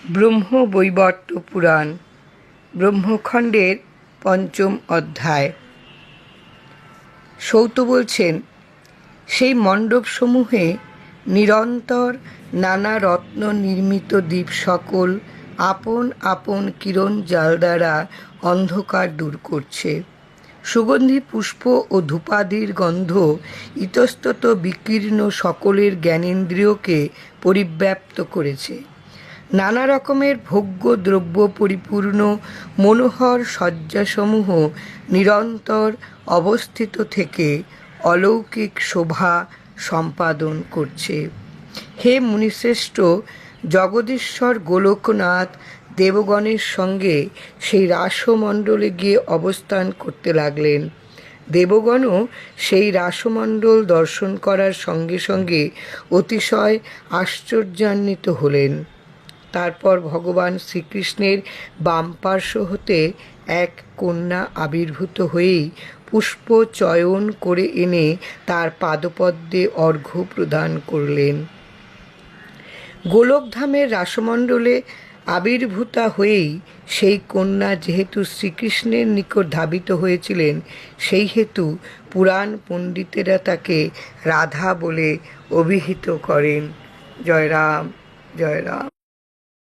ব্রহ্মবৈবর্ত পুরাণ ব্রহ্মখণ্ডের পঞ্চম অধ্যায়। সৌত বলছেন, সেই মণ্ডপসমূহে নিরন্তর নানা রত্ন নির্মিত দ্বীপ সকল আপন আপন কিরণ জাল দ্বারা অন্ধকার দূর করছে। সুগন্ধি পুষ্প ও ধূপাদির গন্ধ ইতস্তত বিকীর্ণ সকলের জ্ঞানেন্দ্রিয়কে পরিব্যাপ্ত করেছে। নানা রকমের ভোগ্য দ্রব্য পরিপূর্ণ মনোহর শয্যাসমূহ নিরন্তর অবস্থিত থেকে অলৌকিক শোভা সম্পাদন করছে। হে মুনিশ্রেষ্ঠ, জগদীশ্বর গোলকনাথ দেবগণের সঙ্গে সেই রাসমণ্ডলে গিয়ে অবস্থান করতে লাগলেন। দেবগণও সেই রাসমণ্ডল দর্শন করার সঙ্গে সঙ্গে অতিশয় আশ্চর্যান্বিত হলেন। তারপর ভগবান শ্রীকৃষ্ণের বাম পার্শ্ব হতে এক কন্যা আবির্ভূত হয়েই পুষ্প চয়ন করে এনে তার পাদপদ্মে অর্ঘ্য প্রদান করলেন। গোলকধামের রাসমণ্ডলে আবির্ভূতা হয়েই সেই কন্যা যেহেতু শ্রীকৃষ্ণের নিকট ধাবিত হয়েছিলেন, সেই হেতু পুরাণ পণ্ডিতেরা তাকে রাধা বলে অভিহিত করেন। জয় রাম, জয় রাম।